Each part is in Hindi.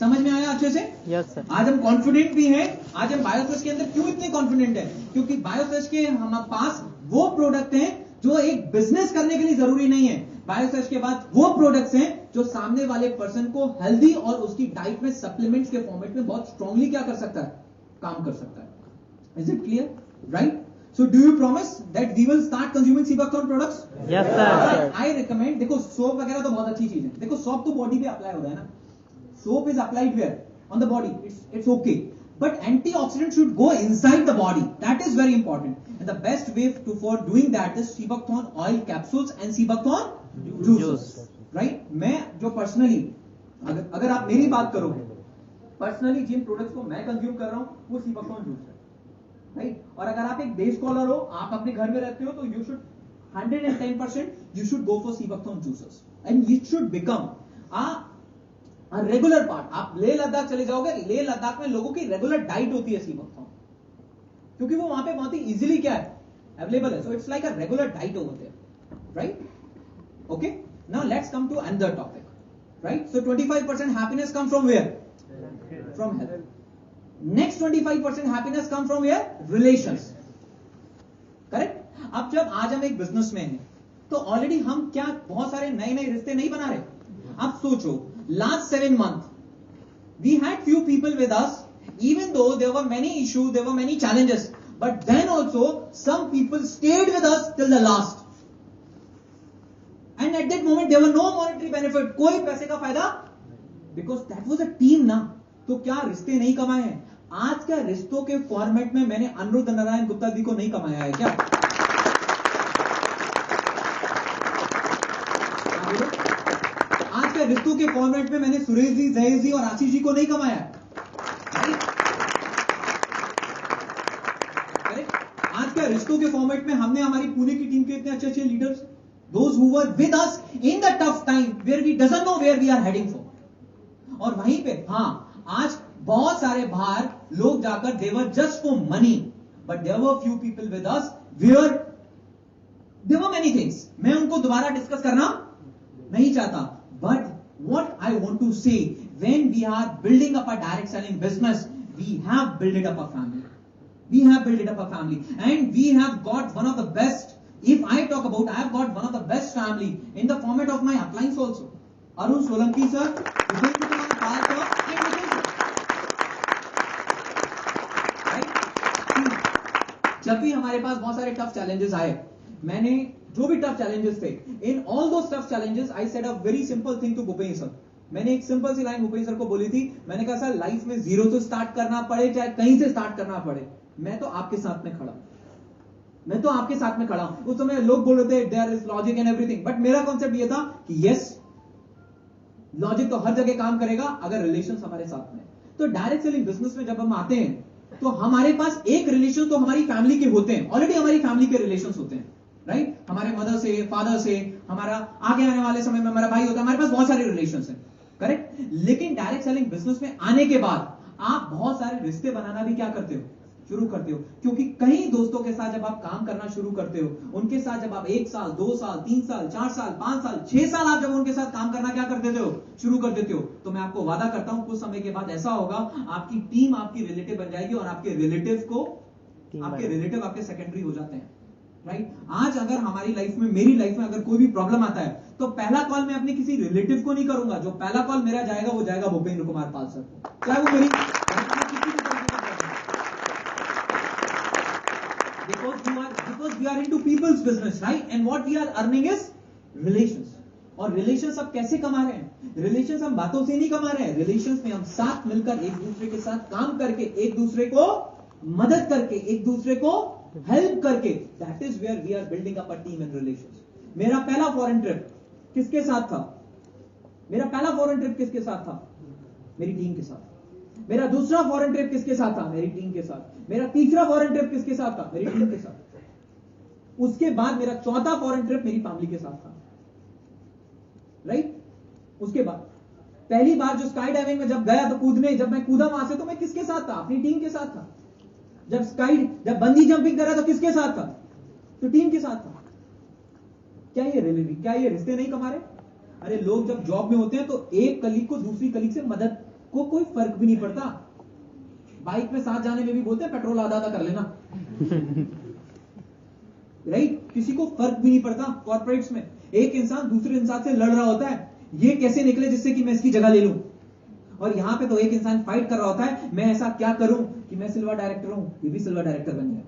समझ में आया अच्छे से? Yes sir. आज हम कॉन्फिडेंट भी हैं। आज हम बायोसर्च के अंदर क्यों इतने कॉन्फिडेंट हैं? क्योंकि बायोसर्च के हमारे पास वो प्रोडक्ट हैं जो एक बिजनेस करने के लिए जरूरी नहीं है। बायोसर्च के बाद वो प्रोडक्ट्स हैं जो सामने वाले पर्सन को हेल्दी और उसकी डाइट में सप्लीमेंट्स के फॉर्मेट में बहुत स्ट्रांगली क्या कर सकता है, काम कर सकता है। Is it clear? Right? So do you promise that we will start consuming Sebucton products? Yes sir. I recommend, देखो सोप वगैरह तो बहुत अच्छी चीज है। देखो सोप तो बॉडी पे अप्लाई हो रहा है ना, soap is applied where? On the body. It's okay. But antioxidant should go inside the body. That is very important. And the best way for doing that is Sebucton oil capsules and Sebucton juices. Right? मैं जो पर्सनली अगर आप मेरी बात करो, पर्सनली जिन प्रोडक्ट्स को मैं कंज्यूम कर रहा हूं वो Sebucton जूस है। राइट? और अगर आप एक डे स्कॉलर हो, आप अपने घर में रहते हो, तो you should 110% you should go for Sebucton juices and it should become a regular part. आप लेह लद्दाख चले जाओगे, लेह लद्दाख में लोगों की रेगुलर डाइट होती है Sebucton, क्योंकि वो वहां पे बहुत ही इजीली क्या है, अवेलेबल है। So it's like a regular diet over there. Right? Okay, now let's come to another topic. Right? So 25% happiness come from where? From health. Next 25% happiness come from where? Relations. Correct? अब जब आज हम एक बिजनेसमैन हैं, तो ऑलरेडी हम क्या बहुत सारे नए नए रिश्ते नहीं बना रहे? अब सोचो, last 7 months we had few people with us, even though there were many issues, there were many challenges, but then also some people stayed with us till the last, and at that moment there were no monetary benefit, कोई पैसे का फायदा, because that was a team ना। तो क्या रिश्ते नहीं कमाए हैं? आज क्या रिश्तों के फॉर्मेट में मैंने अनिरुद्ध नारायण गुप्ता जी को नहीं कमाया है क्या? आज क्या रिश्तों के फॉर्मेट में मैंने सुरेश जी, जयेश जी और आशीष जी को नहीं कमाया है? आज क्या रिश्तों के फॉर्मेट में हमने हमारी पुणे की टीम के इतने अच्छे अच्छे leaders, those who were with us in the tough time where we doesn't know where we are heading for, और वहीं पे आज बहुत सारे बाहर लोग जाकर they were just for money, but there were few people with us where there were many things. मैं उनको दोबारा डिस्कस करना नहीं चाहता, but what I want to say, when we are building up a direct selling business, we have build it up a family, we have build it up a family, and we have got one of the best, if I talk about, I have got one of the best family in the format of my appliance also. Arun Solanki sir, जब भी हमारे पास बहुत सारे टफ चैलेंजेस आए, मैंने जो भी टफ चैलेंजेस थे, in all those tough challenges I said a very simple thing to Bhupendra sir. मैंने एक सिंपल सी लाइन भूपेंद्र सर को बोली थी, मैंने कहा सर लाइफ में जीरो से स्टार्ट करना पड़े चाहे कहीं से स्टार्ट करना पड़े, मैं तो आपके साथ में खड़ा हूं, मैं तो आपके साथ में खड़ा हूं। उस समय लोग बोल रहे थे there is logic and everything, but मेरा कॉन्सेप्ट ये था कि यस, लॉजिक तो हर जगह काम करेगा अगर रिलेशन हमारे साथ में। तो डायरेक्ट सेलिंग बिजनेस में जब हम आते हैं, तो हमारे पास एक रिलेशन तो हमारी फैमिली के होते हैं, ऑलरेडी हमारी फैमिली के रिलेशंस होते हैं। राइट? हमारे मदर से, फादर से, हमारा आगे आने वाले समय में हमारा भाई होता है, हमारे पास बहुत सारे रिलेशंस हैं। करेक्ट? लेकिन डायरेक्ट सेलिंग बिजनेस में आने के बाद आप बहुत सारे रिश्ते बनाना भी क्या करते हो, शुरू करते हो, क्योंकि कई दोस्तों के साथ जब आप काम करना शुरू करते हो, उनके साथ जब आप 1 साल, 2 साल, 3 साल, 4 साल, 5 साल, 6 साल आप जब उनके साथ काम करना क्या कर देते हो, शुरू कर देते हो, तो मैं आपको वादा करता हूं कुछ समय के बाद ऐसा होगा, आपकी टीम आपकी रिलेटिव बन जाएगी और आपके रिलेटिव आपके सेकेंडरी हो जाते हैं। राइट? आज अगर हमारी लाइफ में, मेरी लाइफ में अगर कोई भी प्रॉब्लम आता है, तो पहला कॉल मैं अपने किसी रिलेटिव को नहीं करूंगा, जो पहला कॉल मेरा जाएगा वो जाएगा भूपेंद्र कुमार पाल सर को, चाहे वो मेरी because we are into people's business, right? And what we are earning is relations. और relations अब कैसे कमा रहे हैं? Relations हम बातों से नहीं कमा रहे हैं, relations में हम साथ मिलकर एक दूसरे के साथ काम करके, एक दूसरे को मदद करके, एक दूसरे को हेल्प करके, that is where we are building up a team and relations. मेरा पहला फॉरेन ट्रिप किसके साथ था? मेरा पहला फॉरेन ट्रिप किसके साथ था? मेरी टीम के साथ। मेरा दूसरा फॉरेन ट्रिप किसके साथ था? मेरी टीम के साथ। मेरा तीसरा फॉरेन ट्रिप किसके साथ था? मेरी टीम के साथ। उसके बाद मेरा चौथा फॉरेन ट्रिप मेरी फैमिली के साथ था। राइट? उसके बाद पहली बार जो स्काई डाइविंग में जब गया तो कूदने, जब मैं कूदा वहां से, तो मैं किसके साथ था? अपनी टीम के साथ था। जब बंजी जंपिंग करा तो किसके साथ था? तो टीम के साथ था। क्या ये रिश्ते नहीं कमा रहे? अरे लोग जब जॉब में होते हैं तो एक कलीग को दूसरी कलीग से मदद को कोई फर्क भी नहीं पड़ता। बाइक में साथ जाने में भी बोलते हैं पेट्रोल आधा आधा कर लेना, राइट? किसी को फर्क भी नहीं पड़ता। कॉर्पोरेट्स में एक इंसान दूसरे इंसान से लड़ रहा होता है, ये कैसे निकले जिससे कि मैं इसकी जगह ले लूं, और यहां पे तो एक इंसान फाइट कर रहा होता है, मैं ऐसा क्या करूं कि मैं सिल्वर डायरेक्टर हूं, ये भी सिल्वर डायरेक्टर बन जाए।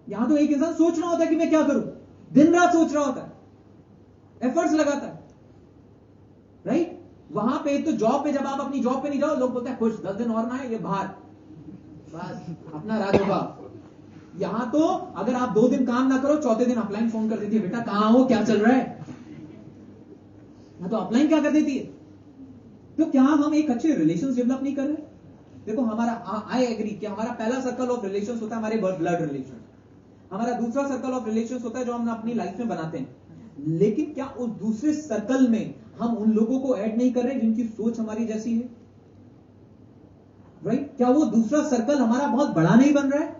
यहां तो एक इंसान सोच रहा होता है कि मैं क्या करूं, दिन रात सोच रहा होता है, एफर्ट्स लगाता है, राइट? वहां पे तो जॉब पे, जब आप अपनी जॉब पे नहीं जाओ, लोग बोलते हैं खुश 10 दिन और ना है, ये बाहर बस अपना राज होगा। यहां तो अगर आप 2 दिन काम ना करो, चौथे दिन अपलाइन फोन कर देती है, बेटा कहां हो, क्या चल रहा है। तो अपलाइन क्या कर देती है। तो क्या हम एक अच्छे रिलेशंस डेवलप नहीं कर रहे? देखो हमारा, आई एग्री कि हमारा पहला सर्कल ऑफ रिलेशंस होता है हमारे ब्लड रिलेशन, हमारा दूसरा सर्कल ऑफ रिलेशंस होता है जो हम अपनी लाइफ में बनाते हैं। लेकिन क्या उस दूसरे सर्कल में हम उन लोगों को ऐड नहीं कर रहे जिनकी सोच हमारी जैसी है, राइट? क्या वो दूसरा सर्कल हमारा बहुत बड़ा नहीं बन रहा है?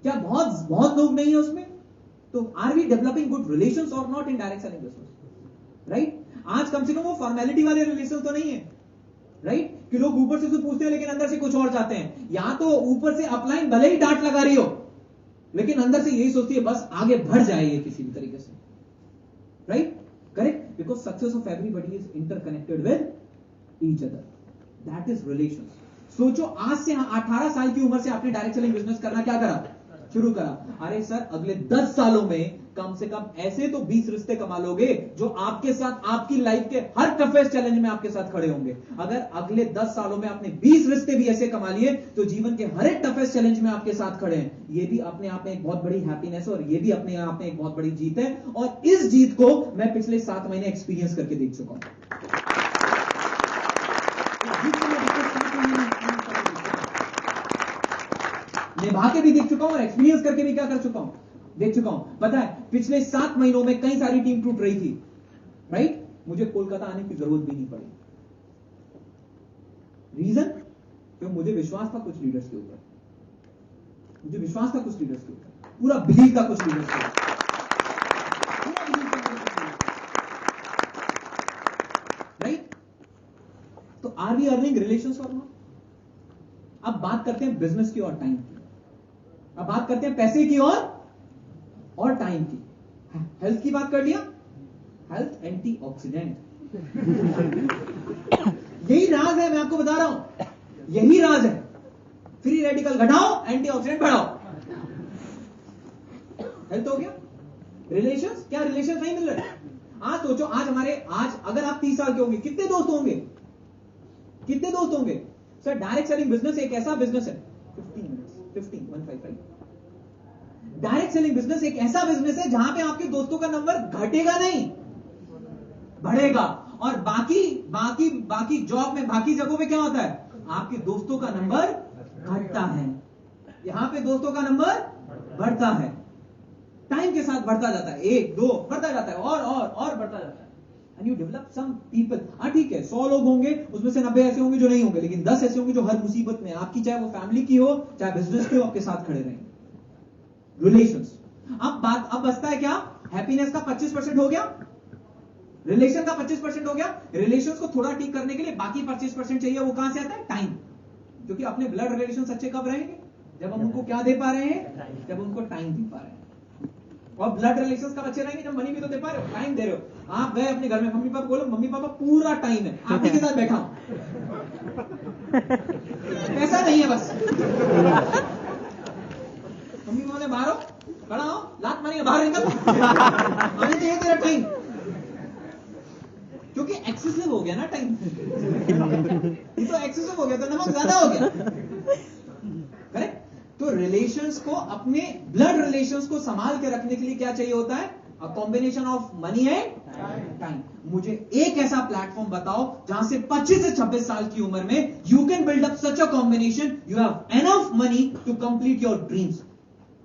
क्या बहुत लोग नहीं है उसमें? तो are we developing good relations और not in direct selling business, right? आज कम से कम वो फॉर्मेलिटी वाले रिलेशन तो नहीं है, राइट? कि लोग ऊपर से तो पूछते हैं लेकिन अंदर से कुछ और चाहते हैं। यहां तो ऊपर से अपलाइन भले ही डांट लगा रही हो, लेकिन अंदर से यही सोचती है बस आगे बढ़ जाए ये किसी भी तरीके से, right? Correct? Because success of everybody is interconnected with each other, that is relations. सोचो आज से 18 साल की उम्र से आपने डायरेक्ट सेलिंग बिजनेस करना क्या करा, शुरू करा। अरे सर अगले 10 सालों में कम से कम ऐसे तो 20 रिश्ते कमा लोगे जो आपके साथ आपकी लाइफ के हर टफेस्ट चैलेंज में आपके साथ खड़े होंगे। अगर अगले 10 सालों में आपने 20 रिश्ते भी ऐसे कमा लिए तो जीवन के हर एक टफेस्ट चैलेंज में आपके साथ खड़े हैं। ये भी अपने आप में एक बहुत बड़ी हैप्पीनेस है और ये भी अपने आप में एक बहुत बड़ी जीत है, और इस जीत को मैं पिछले 7 महीने एक्सपीरियंस करके देख चुका हूं। निभा के भी देख चुका हूं और एक्सपीरियंस करके भी क्या कर चुका हूं, देख चुका हूं। पता है पिछले 7 महीनों में कई सारी टीम टूट रही थी, राइट? मुझे कोलकाता आने की जरूरत भी नहीं पड़ी। रीजन? क्योंकि मुझे विश्वास था कुछ लीडर्स के ऊपर, मुझे विश्वास था कुछ लीडर्स के ऊपर, पूरा बिलीव था कुछ लीडर्स के ऊपर, राइट? तो आर वी अर्निंग रिलेशंस और नॉट? अब बात करते हैं बिजनेस की और टाइम की, अब बात करते हैं पैसे की और टाइम की। हेल्थ की बात कर लिया, हेल्थ एंटीऑक्सीडेंट, यही राज है, मैं आपको बता रहा हूं, यही राज है। फ्री रेडिकल घटाओ, एंटीऑक्सीडेंट बढ़ाओ, हेल्थ हो गया। रिलेशंस, क्या रिलेशंस नहीं मिल रहे? आज सोचो, आज अगर आप 30 साल के होंगे, कितने दोस्त होंगे, कितने दोस्त होंगे? सर डायरेक्ट सेलिंग बिजनेस एक ऐसा बिजनेस है, 155 डायरेक्ट सेलिंग बिजनेस एक ऐसा बिजनेस है जहां पे आपके दोस्तों का नंबर घटेगा नहीं, बढ़ेगा। और बाकी जॉब में, बाकी जगहों पे क्या होता है, आपके दोस्तों का नंबर घटता है, यहां पे दोस्तों का नंबर बढ़ता है, टाइम के साथ बढ़ता जाता है, 1 2 बढ़ता जाता है और बढ़ता जाता है। And you develop some people. हाँ ठीक है, 100 लोग होंगे, उसमें से 90 ऐसे होंगे जो नहीं होंगे, लेकिन 10 ऐसे होंगे जो हर मुसीबत में आपकी, चाहे वो फैमिली की हो चाहे बिजनेस की हो, आपके साथ खड़े रहेंगे। रिलेशंस। अब बचता है क्या? हैप्पीनेस का 25% हो गया, रिलेशन का 25% हो गया। रिलेशंस को थोड़ा ठीक करने के लिए बाकी 25% चाहिए, वो कहां से आता है? टाइम। क्योंकि अपने ब्लड रिलेशंस अच्छे कब रहेंगे? जब हम उनको क्या दे पा रहे हैं? जब उनको टाइम दे पा रहे हैं। और ब्लड रिलेशंस कब अच्छे रहेंगे? जब मनी भी तो दे पा रहे हो, टाइम दे रहे हो। आप गए अपने घर में, मम्मी पापा बोलो, मम्मी पापा पूरा टाइम है आप ही के साथ बैठा हूं, पैसा नहीं है बस, मम्मी बोले बाहर हो, खड़ा हो, लात मारेंगे, बाहर निकल, आने चाहिए तेरा टाइम। क्योंकि एक्सेसिव हो गया ना टाइम, ये तो एक्सेसिव हो गया, तो नमक ज्यादा हो गया, करेक्ट? तो रिलेशंस को, अपने ब्लड रिलेशंस को संभाल के रखने के लिए क्या चाहिए होता है? A combination of money and time. मुझे एक ऐसा प्लेटफॉर्म बताओ जहां से 25 से 26 साल की उम्र में you can build up such a combination, you have enough money to complete your dreams.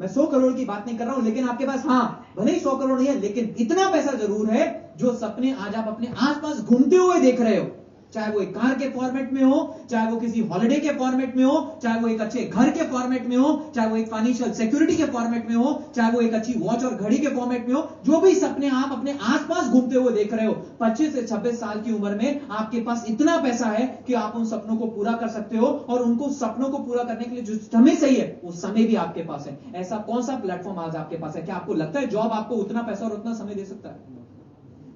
मैं 100 करोड़ की बात नहीं कर रहा हूं, लेकिन आपके पास, हाँ भले ही 100 करोड़ नहीं है, लेकिन इतना पैसा जरूर है जो सपने आज आप अपने आसपास घूमते हुए देख रहे हो, चाहे वो एक कार के फॉर्मेट में हो, चाहे वो किसी हॉलिडे के फॉर्मेट में हो, चाहे वो एक अच्छे घर के फॉर्मेट में हो, चाहे वो एक फाइनेंशियल सिक्योरिटी के फॉर्मेट में हो, चाहे वो एक अच्छी वॉच और घड़ी के फॉर्मेट में हो, जो भी सपने आप अपने आसपास घूमते हुए देख रहे हो, 25 से 26 साल की उम्र में आपके पास इतना पैसा है कि आप उन सपनों को पूरा कर सकते हो, और उनको सपनों को पूरा करने के लिए जो समय चाहिए वो समय भी आपके पास है। ऐसा कौन सा प्लेटफॉर्म आज आपके पास है? क्या आपको लगता है जॉब आपको उतना पैसा और उतना समय दे सकता है?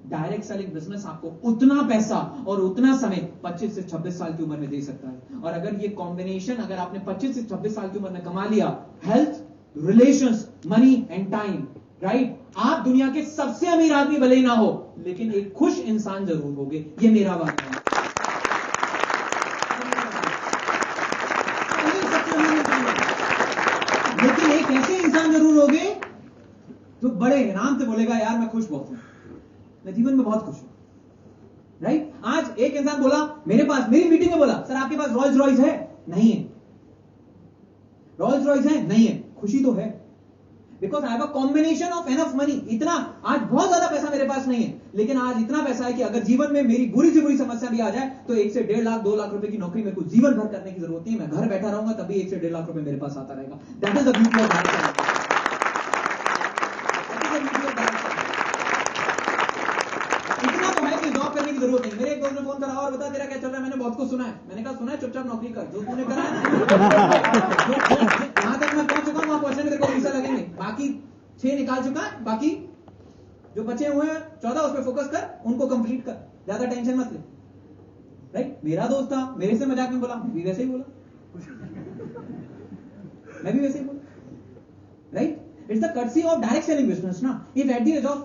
डायरेक्ट सेलिंग बिजनेस आपको उतना पैसा और उतना समय 25 से 26 साल की उम्र में दे सकता है। और अगर ये कॉम्बिनेशन अगर आपने 25 से 26 साल की उम्र में कमा लिया, health, relations, money and time, right, आप दुनिया के सबसे अमीर आदमी भले ही ना हो, लेकिन एक खुश इंसान जरूर होगे। ये मेरा वादा है। लेकिन एक ऐसे इंसान जरूर होगे जो बड़े आराम से बोलेगा, यार मैं खुश बहुत हूं, मैं जीवन में बहुत खुश हूं, राइट। आज एक इंसान बोला मेरे पास, मेरी मीटिंग में बोला, सर आपके पास रॉल्स रॉयस है? नहीं है। रॉल्स रॉयस है? नहीं है। खुशी तो है, because I have a combination of enough money. इतना आज बहुत ज्यादा पैसा मेरे पास नहीं है, लेकिन आज इतना पैसा है कि अगर जीवन में मेरी बुरी से बुरी समस्या भी आ जाए तो 1 से 1.5 लाख 2 लाख रुपए की नौकरी मेरे को जीवन भर करने की जरूरत नहीं है। मैं घर बैठा रहूंगा तभी 1 से 1.5 लाख रुपए मेरे पास आता रहेगा। That is the beauty of life. इतना तो है कि जॉब करने की जरूरत नहीं। मेरे एक दोस्त ने फोन करा और बता तेरा क्या चल रहा है? मैंने बहुत कुछ सुना है। मैंने कहा सुना है, चुपचाप नौकरी कर, जो तूने करा है यहां तक मैं पहुंच चुका हूं, वहां पहुंचने में तेरे को पैसा लगेंगे। बाकी 6 निकाल चुका है, बाकी जो बचे हुए हैं 14 उस पर फोकस कर, उनको कंप्लीट कर, ज्यादा टेंशन मत ले, राइट। मेरा दोस्त था, मेरे से मजाक में बोला, मैं भी वैसे ही बोला, मैं भी वैसे ही बोला, right. It's the courtesy of direct selling business ना। If at the age of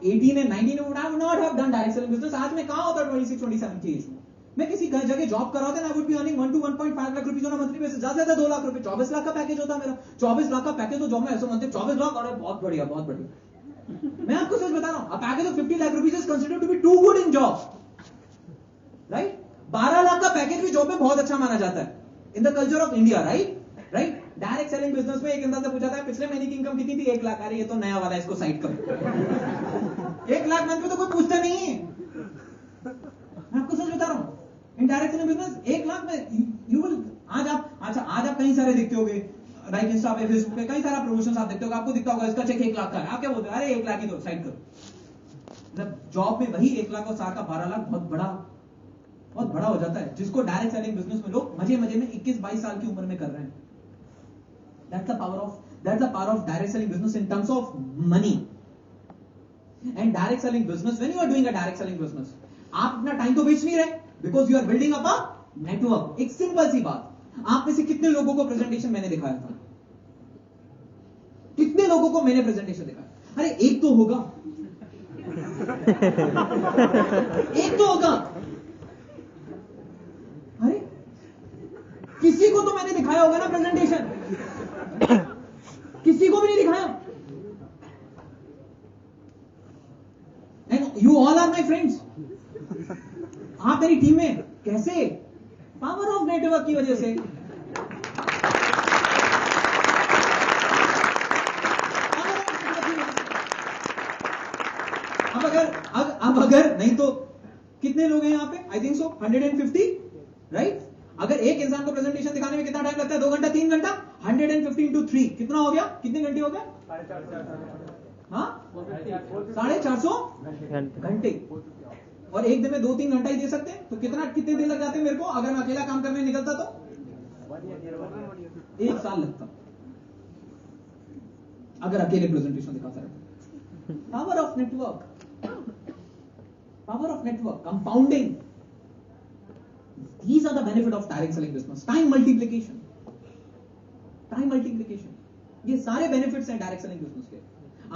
18 and 19 I would not have done direct selling business, आज मैं कहां होता 26, 27 की एज में? मैं किसी जगह जॉब कर रहा था, I would be earning 1 to 1.5 lakh रुपए on a monthly basis, ज्यादा से ज्यादा 2 लाख रुपए, 24 लाख का पैकेज होता मेरा। 24 लाख का पैकेज तो जॉब में ऐसा मानते 24 लाख, अरे बहुत बढ़िया, बहुत बढ़िया। मैं आपको सच बता रहा हूं, a package of 50 lakh rupees is considered to be too good in job, right? 12 lakh का पैकेज भी जॉब में बहुत अच्छा माना जाता है in the culture of India, right? Direct selling business में एक इंसान से पूछा था पिछले महीने की इनकम कितनी थी? 1 लाख। अरे ये तो नया वाला है, इसको साइड करो। 1 लाख मंथ में तो कोई पूछता नहीं है। मैं आपको सच बता रहा हूं, इन डायरेक्ट सेलिंग बिजनेस 1 लाख में यू विल, आज आप कहीं सारे देखते होगे, लाइक इंस्टा पे, फेसबुक पे कई सारा प्रमोशन आप देखते होगे, आपको दिखता होगा इसका चेक 1 लाख का है। आप क्या बोलते हो? अरे 1 लाख ही तो साइड करो। जब जॉब में वही 1 लाख और 7 का 12 लाख बहुत बड़ा हो जाता है, जिसको डायरेक्ट सेलिंग बिजनेस में लोग मजे मजे में 21-22 साल की उम्र में कर रहे हैं। That's the power of direct selling business in terms of money. And direct selling business, when you are doing a direct selling business, आप अपना टाइम तो वेस्ट नहीं रहे, because you are building up a network. एक सिंपल सी बात, आप में से कितने लोगों को प्रेजेंटेशन मैंने दिखाया था? कितने लोगों को मैंने प्रेजेंटेशन दिखाया? अरे एक तो होगा। एक तो होगा। अरे किसी को तो मैंने दिखाया होगा ना प्रेजेंटेशन, किसी को भी नहीं दिखाया। And you all are my friends, आप मेरी टीम में। कैसे? पावर ऑफ नेटवर्क की वजह से। अब अगर नहीं तो कितने लोग हैं यहां पे? I think so 150, right. अगर एक इंसान को प्रेजेंटेशन दिखाने में कितना टाइम लगता है? 2 घंटा, 3 घंटा। 150 into 3 कितना हो गया? कितने घंटे हो गए? 450 घंटे। और एक दिन में 2-3 घंटा ही दे सकते हैं, तो कितने दिन लग जाते हैं मेरे को? अगर मैं अकेला काम करने निकलता तो 1 साल लगता, अगर अकेले प्रेजेंटेशन दिखाता रहता। Power of network, compounding, these are the benefit of direct selling business. Time multiplication, ये सारे बेनिफिट्स हैं डायरेक्ट सेलिंग बिजनेस के।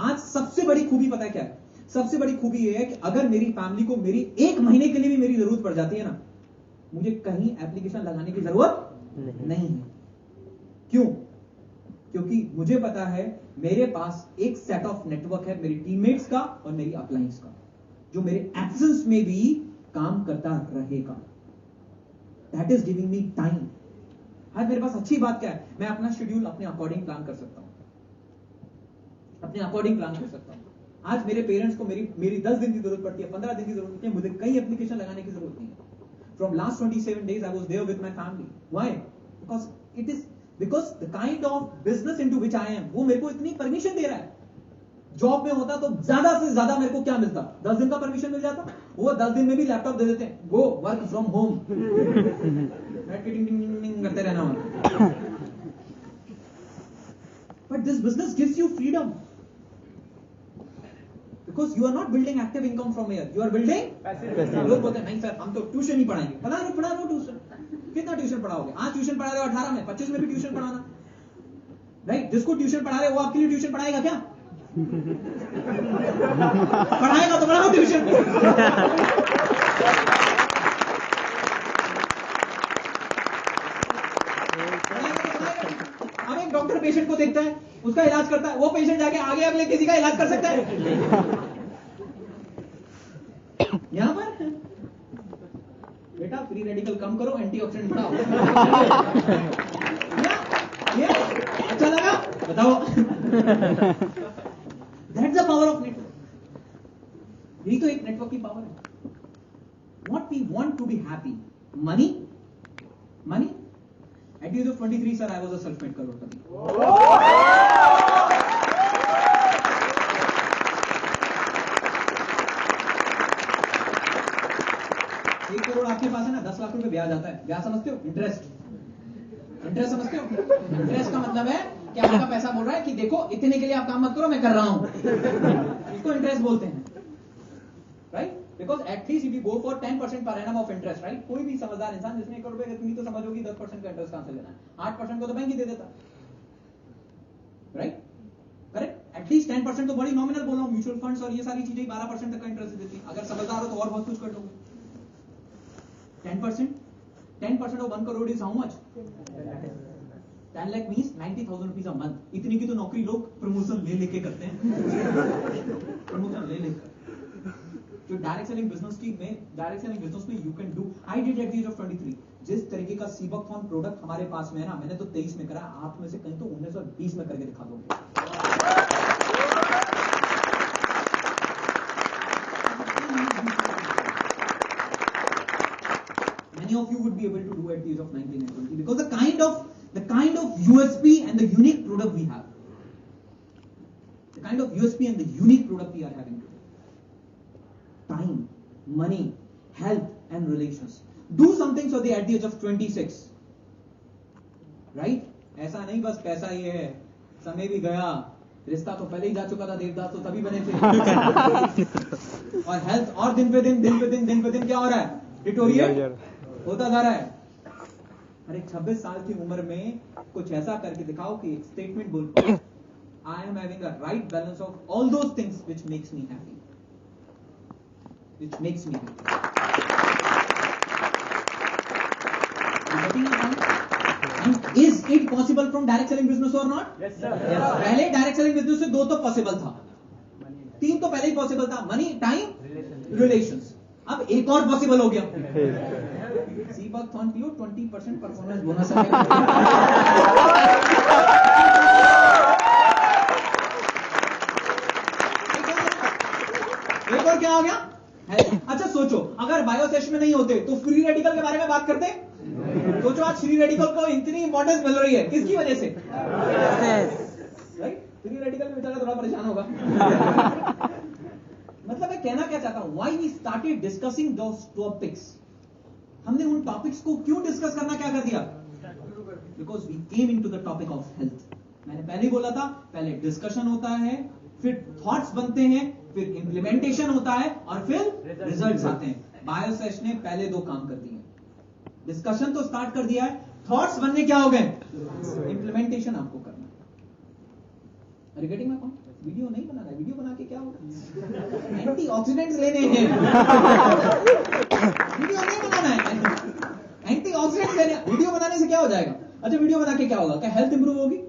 आज सबसे बड़ी खूबी पता है क्या है? सबसे बड़ी खूबी ये है कि अगर मेरी फैमिली को मेरी 1 महीने के लिए भी मेरी जरूरत पड़ जाती है ना, मुझे कहीं एप्लीकेशन लगाने की जरूरत नहीं है। क्यों? क्योंकि मुझे पता है मेरे पास एक सेट ऑफ नेटवर्क है, मेरी टीममेट्स का और मेरी अपलाइंस का, जो मेरे एब्सेंस में भी काम करता रहेगा। That is giving me time. आज मेरे पास अच्छी बात क्या है? मैं अपना शेड्यूल अपने अकॉर्डिंग प्लान कर सकता हूं, आज मेरे पेरेंट्स को मेरी 10 दिन की जरूरत पड़ती है, 15 दिन की जरूरत पड़ती है, मुझे कई एप्लीकेशन लगाने की जरूरत नहीं है। From last 27 days, I was there with my family. Why? Because the kind of business into which I am, वो मेरे को इतनी परमिशन दे रहा है. जॉब में होता तो ज्यादा से ज्यादा मेरे को क्या मिलता? 10 दिन का परमिशन मिल जाता. वो 10 दिन में भी लैपटॉप दे देते हैं. Go work from home. करते रहना वहां. But this business gives you freedom. Because you are not building active income from here. You are building passive. लोग बोलते हैं नहीं सर हम तो ट्यूशन ही पढ़ाएंगे. पढ़ा लो ट्यूशन. कितना ट्यूशन पढ़ाओगे? आज ट्यूशन पढ़ा रहे हो 18 में, 25 में भी ट्यूशन पढ़ाना. राइट? जिसको ट्यूशन पढ़ा रहे हो वो आपके लिए ट्यूशन पढ़ाएगा क्या? पढ़ाएगा तो पढ़ाओ ट्यूशन. अब एक डॉक्टर पेशेंट को देखता है, उसका इलाज करता है, वो पेशेंट जाके आगे अगले किसी का इलाज कर सकता है. यहां पर बेटा फ्री रेडिकल कम करो, एंटीऑक्सीडेंट बढ़ाओ. अच्छा लगा? बताओ. That's the power of network. यही तो एक नेटवर्क की पावर है. What we want to be happy. Money. At the age of 23, sir, I was a self-made crorepati. एक करोड़ आपके पास है ना, 10 लाख रुपए ब्याज आता है. ब्याज समझते हो? इंटरेस्ट समझते हो? इंटरेस्ट का मतलब है कि आपका पैसा बोल रहा है कि देखो इतने के लिए आप काम मत करो, मैं कर रहा हूं. इसको इंटरेस्ट बोलते हैं. Right? Because at least if you go for 10% per annum of interest, right? कोई भी समझदार इंसान जिसने 1 करोड़ रुपए इतनी तो समझ होगी 10% का इंटरेस्ट कहां से लेना है. 8% को तो बैंक ही दे देता. राइट? करेक्ट? एटलीस्ट 10% तो बड़ी नॉमिनल बोल रहा हूं. म्यूचुअल फंड्स और ये सारी चीजें 12% तक का इंटरेस्ट देती है. अगर समझदार हो तो और बहुत कुछ कर लोगे. 10% of 1 crore is how much? 10 lakh means 90,000 rupees a month. इतनी की तो नौकरी लोग प्रमोशन ले लेके करते हैं. प्रमोशन ले लेकर. तो डायरेक्ट सेलिंग बिजनेस में you can do. I did at the age of 23. जिस तरीके का सीबकथॉन प्रोडक्ट हमारे पास में है ना, मैंने तो 23 में करा. आप में से कहीं तो 19 और 20 में करके दिखा दोगे. Many of you would be able to do at the age of 19 and 20 because the kind of USP and the unique product we have. The kind of USP and the unique product we are having today. Time, money, health and relations. Do something so they at the age of 26. Right? ऐसा नहीं बस पैसा ही है, समय भी गया, रिश्ता तो पहले ही जा चुका था, देवदास तो तभी बने थे. और हेल्थ और दिन पे दिन क्या हो रहा है? डिटोरिएट होता जा रहा है. अरे 26 साल की उम्र में कुछ ऐसा करके दिखाओ कि एक स्टेटमेंट बोल पाओ, I am having a right balance of all those things which makes me happy. And is it possible from direct selling business or not? Yes, sir. पहले डायरेक्ट सेलिंग बिजनेस से 2 तो पॉसिबल था, 3 तो पहले ही पॉसिबल था. Money, time, relations. अब एक और पॉसिबल हो गया. सीबकथॉन पियो, 20% परफॉर्मेंस बोनस है. एक और क्या हो गया? अच्छा सोचो, अगर बायोसेश में नहीं होते तो फ्री रेडिकल के बारे में बात करते. सोचो आज फ्री रेडिकल को इतनी इंपॉर्टेंस मिल रही है, किसकी वजह से? राइट? फ्री रेडिकल में बेचारा थोड़ा परेशान होगा. मतलब मैं कहना क्या चाहता हूं, why we started discussing those topics. हमने उन टॉपिक्स को क्यों डिस्कस करना क्या कर दिया? Because we came into the topic of health. मैंने पहले ही बोला था, पहले डिस्कशन होता है, फिर थॉट्स बनते हैं, फिर इंप्लीमेंटेशन होता है और फिर रिजल्ट्स आते हैं. बायोसेश ने पहले 2 काम कर दिए. डिस्कशन तो स्टार्ट कर दिया है, थॉट्स बनने क्या हो गए? इंप्लीमेंटेशन आपको करना है. रिगार्डिंग माय पॉइंट, वीडियो नहीं बनाना है. वीडियो बना के क्या होगा? एंटीऑक्सीडेंट्स लेने हैं. वीडियो नहीं बनाना है, एंटीऑक्सीडेंट्स लेने. वीडियो बनाने से क्या हो जाएगा? अच्छा वीडियो बना के क्या होगा? क्या हेल्थ इंप्रूव होगी?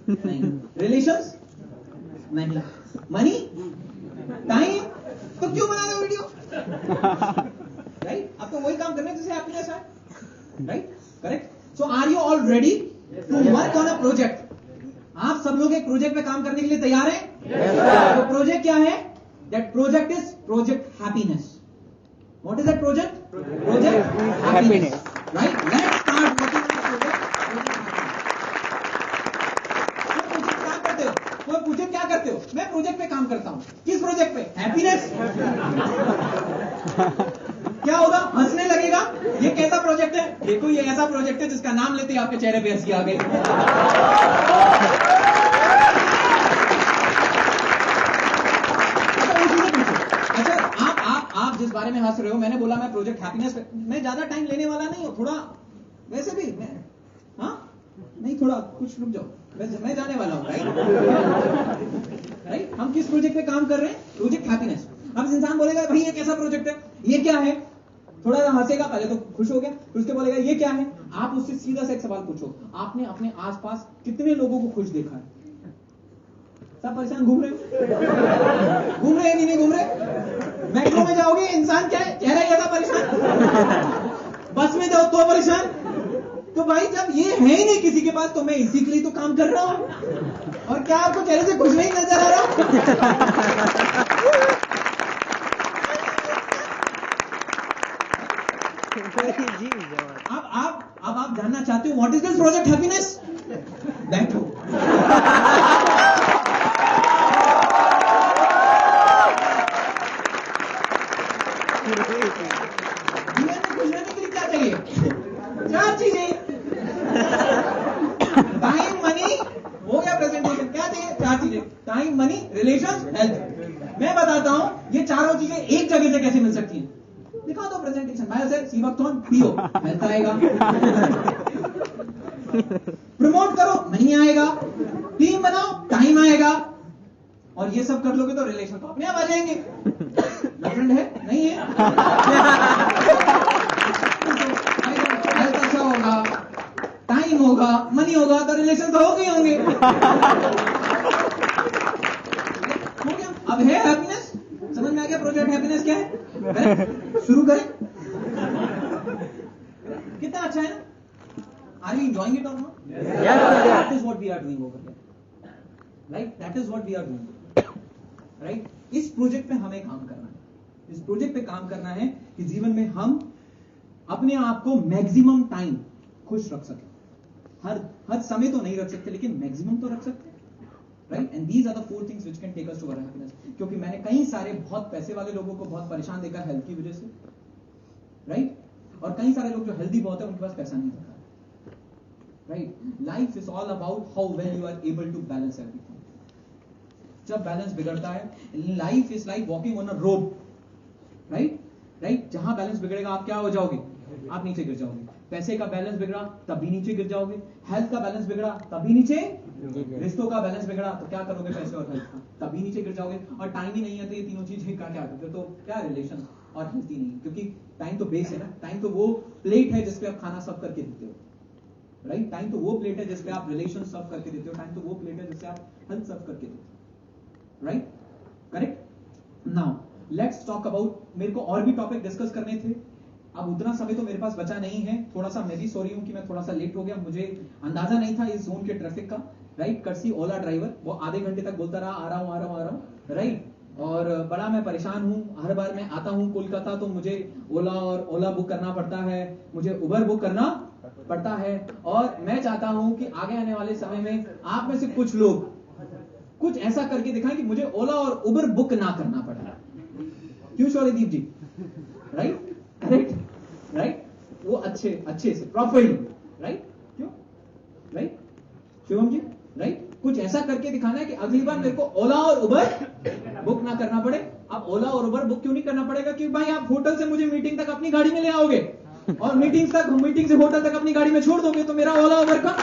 नहीं. रिलेशंस? नहीं. मनी, टाइम, तो क्यों बना रहे हो वीडियो? राइट? आपको वही काम करना है जिससे हैप्पीनेस है. Right? Correct? So are you all ready to work on a project? आप सब लोग एक प्रोजेक्ट पे काम करने के लिए तैयार हैं? तो प्रोजेक्ट क्या है? That project is project happiness. What is that project? Project happiness. Right? Let's start working on the project. क्या करते हो? कोई पूछे क्या करते हो? मैं प्रोजेक्ट पे काम करता हूँ. किस प्रोजेक्ट पे? हैप्पीनेस. क्या होगा? हंसने लगेगा. ये कैसा प्रोजेक्ट है? देखो ये ऐसा प्रोजेक्ट है जिसका नाम लेते ही आपके चेहरे पे हंसी आ गई. आप जिस बारे में हंस रहे हो, मैंने बोला मैं प्रोजेक्ट हैप्पीनेस पे, मैं ज्यादा टाइम लेने वाला नहीं हूं. थोड़ा वैसे भी मैं नहीं, थोड़ा कुछ रुक जाओ, मैं जाने वाला हूं. राइट. हम किस प्रोजेक्ट पे काम कर रहे हैं? Project happiness. अब इंसान बोलेगा भाई ये कैसा प्रोजेक्ट है, ये क्या है? थोड़ा सा हंसेगा, पहले तो खुश हो गया, फिर उसके बोलेगा ये क्या है. आप उससे सीधा सा एक सवाल पूछो, आपने अपने आसपास कितने लोगों को खुश देखा है? सब परेशान घूम रहे हो? घूम रहे हैं कि नहीं घूम रहे? मेट्रो में जाओगे, इंसान क्या है, चेहरा कैसा परेशान. बस में जाओ तो परेशान. तो भाई जब ये है ही नहीं किसी के पास, तो मैं इसी के लिए तो काम कर रहा हूं. और क्या आपको चेहरे से खुश नहीं नजर आ रहा? अब आप जानना चाहते हो what is this project happiness? बैठो. खुश रहने के लिए क्या चाहिए? 4 चीजें. टाइम, मनी, हो गया प्रेजेंटेशन. क्या चाहिए? 4 चीजें. Time, money, relation, health. मैं बताता हूं ये चारों चीजें एक जगह से कैसे मिल सकती हैं. दिखा दो प्रेजेंटेशन. मैं से सीवकथॉन पियो, हेल्थ आएगा. प्रमोट करो, मनी आएगा. टीम बनाओ, टाइम आएगा. और ये सब कर लोगे तो रिलेशन तो अपने आप आ जाएंगे. गर्लफ्रेंड है? नहीं है? हेल्थ अच्छा होगा, टाइम होगा, मनी होगा, तो रिलेशन तो होंगे ही होंगे. हो गया. अब है हैप्पीनेस. समझ में आ गया प्रोजेक्ट हैप्पीनेस क्या है? शुरू करें. कितना अच्छा है ना? Are you enjoying it or not? Yes. That is what we are doing over here. Right? That is what we are doing. Right? इस प्रोजेक्ट पे हमें काम करना है. इस प्रोजेक्ट पे काम करना है कि जीवन में हम अपने आप को मैक्सिमम टाइम खुश रख सकें. हर समय तो नहीं रख सकते, लेकिन मैक्सिमम तो रख सकते हैं. Right. And these are the 4 things which can take us to our happiness. क्योंकि मैंने कई सारे बहुत पैसे वाले लोगों को बहुत परेशान देखा हेल्थ की वजह से. राइट. और कई सारे लोग जो हेल्दी बहुत है उनके पास पैसा नहीं होता. Right. Life is all about how well you are able to balance everything. जब बैलेंस बिगड़ता है, life is like walking on a rope. Right. Right. जहां बैलेंस बिगड़ेगा आप क्या हो जाओगे? आप नीचे गिर जाओगे. पैसे का बैलेंस बिगड़ा तब भी नीचे गिर जाओगे. हेल्थ का बैलेंस बिगड़ा तब भी नीचे. रिश्तों का बैलेंस बिगड़ा तो क्या करोगे? पैसे और हेल्थ का, तब भी नीचे गिर जाओगे. और टाइम ही नहीं है तो ये तीनों चीजें क्या करते? तो क्या रिलेशन और हेल्थ ही नहीं. क्योंकि टाइम तो बेस है ना. टाइम तो वो प्लेट है जिसपे आप खाना सर्व करके देते हो. राइट. टाइम तो वो प्लेट है जिसपे आप रिलेशन सर्व करके देते हो. टाइम तो वो प्लेट है जिससे आप हेल्थ सर्व करके देते हो. Right. Correct. Now let's talk about, मेरे को और भी टॉपिक डिस्कस करने थे. अब उतना समय तो मेरे पास बचा नहीं है. थोड़ा सा मैं भी सॉरी हूं कि मैं थोड़ा सा लेट हो गया. मुझे अंदाजा नहीं था इस जोन के ट्रैफिक का. राइट. कर्सी ओला ड्राइवर वो आधे घंटे तक बोलता रहा आ रहा हूं. राइट. और बड़ा मैं परेशान हूं. हर बार मैं आता हूं कोलकाता तो मुझे ओला बुक करना पड़ता है, मुझे उबर बुक करना पड़ता है. और मैं चाहता हूं कि आगे आने वाले समय में आप में से कुछ लोग कुछ ऐसा करके दिखाएं कि मुझे ओला और उबर बुक ना करना पड़े. क्यों शौर्यदीप जी? राइट. करेक्ट. राइट. वो अच्छे से प्रॉफिट. राइट. क्यों? राइट. शिवम जी. राइट. कुछ ऐसा करके दिखाना है कि अगली बार मेरे को ओला और उबर बुक ना करना पड़े. अब ओला और उबर बुक क्यों नहीं करना पड़ेगा? क्योंकि भाई आप होटल से मुझे मीटिंग तक अपनी गाड़ी में ले आओगे और मीटिंग से होटल तक अपनी गाड़ी में छोड़ दोगे, तो मेरा ओला उबर का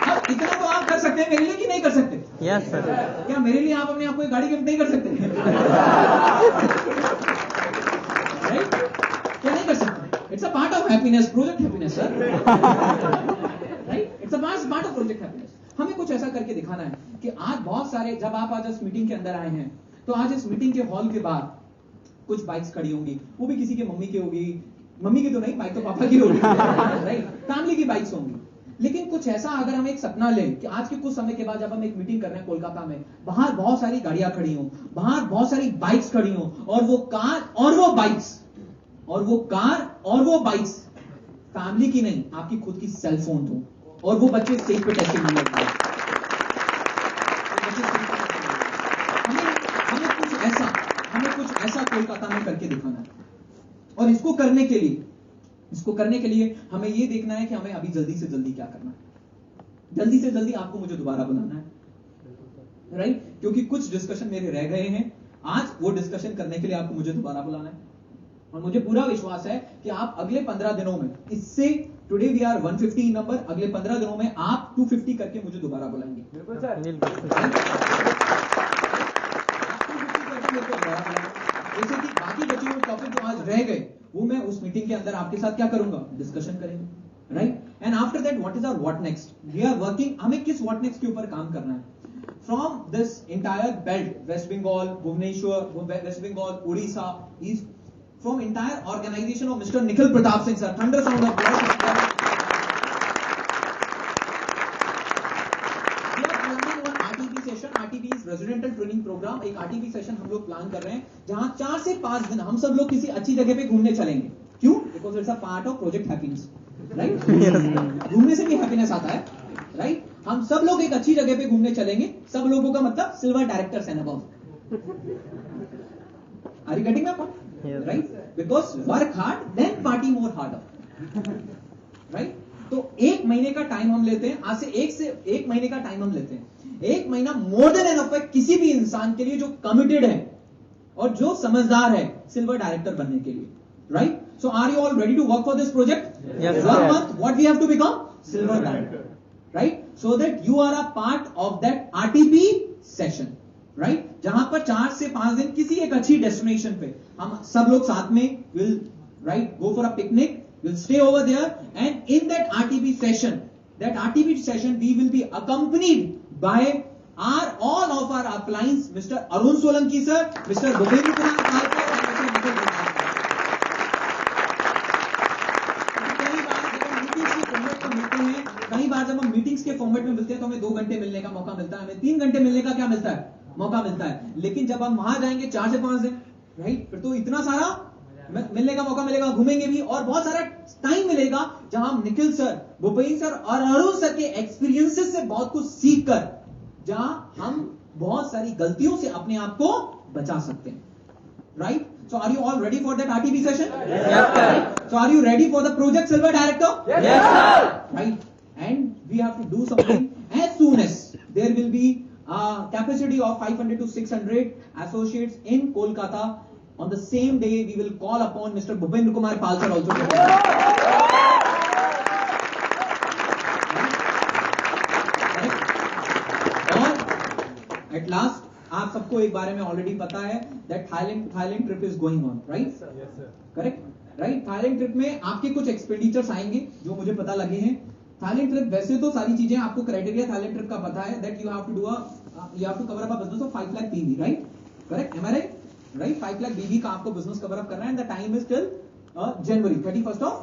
अब इतना तो आप कर सकते हैं मेरे लिए कि नहीं कर सकते? Yes sir. क्या मेरे लिए आप अपने आप को गाड़ी गिफ्ट नहीं कर सकते? राइट. क्या नहीं कर सकते? It's a part of happiness. Project happiness sir. Right. It's a part of project happiness. हमें कुछ ऐसा करके दिखाना है कि आज बहुत सारे, जब आप आज इस मीटिंग के अंदर आए हैं तो आज इस मीटिंग के हॉल के बाहर कुछ बाइक्स खड़ी होंगी. वो भी किसी के मम्मी की होगी. मम्मी की तो नहीं, बाइक तो पापा की होगी. राइट. फैमिली की बाइक्स होंगी. लेकिन कुछ ऐसा अगर हम एक सपना लें कि आज के कुछ समय के बाद जब हम एक मीटिंग कर रहे हैं कोलकाता में, बाहर बहुत सारी गाड़ियां खड़ी हो, बाहर बहुत सारी बाइक्स खड़ी हो, और वो कार और वो बाइक्स और वो कार और वो बाइक्स फैमिली की नहीं, आपकी खुद की सेल फोन हो, और वो बच्चे स्टेज पे टेस्टिंग नहीं करते। हमें कुछ ऐसा कोलकाता में करके दिखाना है, और इसको करने के लिए हमें ये देखना है कि हमें अभी जल्दी से जल्दी क्या करना है। जल्दी से जल्दी आपको मुझे दोबारा बुलाना है, राइट? क्योंकि कुछ डिस्कशन मेरे रह गए हैं, आज वो डिस्कशन करने के लिए आपको मुझे दोबारा बुलाना है, और मुझे पूरा विश्वास है कि आप अगले 15 दिनों में, इससे टुडे वी आर 150 नंबर, अगले 15 दिनों में आप 250 करके मुझे दोबारा बुलाएंगे। बिल्कुल सर, जैसे कि बाकी बचे हुए टॉपिक जो आज रह गए, वो मैं उस मीटिंग के अंदर आपके साथ क्या करूंगा, डिस्कशन करेंगे, right? And after that what is our what next, we are working, हमें किस व्हाट नेक्स्ट के ऊपर काम करना है। From this entire belt, West Bengal, Bhubaneswar, West Bengal, Orissa, east, from entire organization of Mr. Nikhil Pratap Singh sir, thunder sound of applause. We are planning one RTP session. RTP is residential training program. एक RTP session हम लोग प्लान कर रहे हैं, जहां 4 से 5 दिन हम सब लोग किसी अच्छी जगह पे घूमने चलेंगे। क्यों? Because it's a part of Project Happiness, right? घूमने से भी हैप्पीनेस आता है, राइट? हम सब लोग एक अच्छी जगह पे घूमने चलेंगे, सब लोगों का मतलब silver directors and above. Are you getting my point? Yes. Right? Because work hard, then party more harder. Right? तो एक महीने का टाइम हम लेते हैं, आज से एक महीने का टाइम हम लेते हैं। एक महीना मोर देन एनफ है किसी भी इंसान के लिए जो कमिटेड है और जो समझदार है सिल्वर डायरेक्टर बनने के लिए, right? So are you all ready to work for this project? One month what we have to become silver director, right? So that you are a part of that RTP session, right? जहां पर 4 से 5 दिन किसी एक अच्छी डेस्टिनेशन पे हम सब लोग साथ में will, right, go for a picnic, will stay over there, and in that RTP session we will be accompanied by all of our upliners, Mr. Arun Solanki sir, Mr. Bhupendra Kumar Palkar और Mr. Nikhil Pratap sir। कई बार जब हम मीटिंग्स के फॉर्मेट में मिलते हैं तो हमें 2 घंटे मिलने का मौका मिलता है, हमें 3 घंटे मिलने का क्या मिलता है, मौका मिलता है। लेकिन जब हम वहां जाएंगे 4 से 5 दिन, राइट, फिर तो इतना सारा मिलने का मौका मिलेगा, घूमेंगे भी और बहुत सारा टाइम मिलेगा जहां हम निखिल सर, भूपेंद्र सर और अरुण सर के एक्सपीरियंसेस से बहुत कुछ सीख कर, जहां हम बहुत सारी गलतियों से अपने आप को बचा सकते हैं, right? So are you all ready for that RTP session? Yes, sir. So are you ready for the project Silver Director? Yes, sir. Right. And we have to do something as soon as there will be a capacity of 500 to 600 associates in Kolkata. On the same day, we will call upon Mr. Bhupendra Kumar Palkar also. और at last, आप सबको एक बारे में ऑलरेडी पता है that Thailand trip is going on, right? Correct, right? Thailand trip में आपके कुछ एक्सपेंडिचर्स आएंगे जो मुझे पता लगे हैं। थाईलैंड ट्रिप, वैसे तो सारी चीजें आपको क्राइटेरिया थाईलैंड ट्रिप का पता है that you have to cover up a business of 5 lakh BV, right? Correct, am I right? Right, 5 lakh BV का आपको बिजनेस कवर अप करना है, and the time is till January, 31st of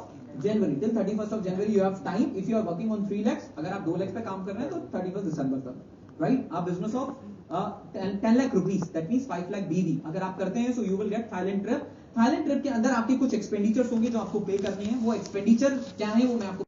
January, till 31st of January you have time. If you are working on 3 lakhs, अगर आप 2 lakhs पे काम कर रहे हैं तो 31st दिसंबर तक, राइट? आप business of 10 lakh rupees, that means 5 lakh BV अगर आप करते हैं, so you will get Thailand trip। Thailand trip के अंदर आपके कुछ एक्सपेंडिचर्स होंगे जो आपको पे करनी है। वो एक्सपेंडिचर क्या है वो मैं आपको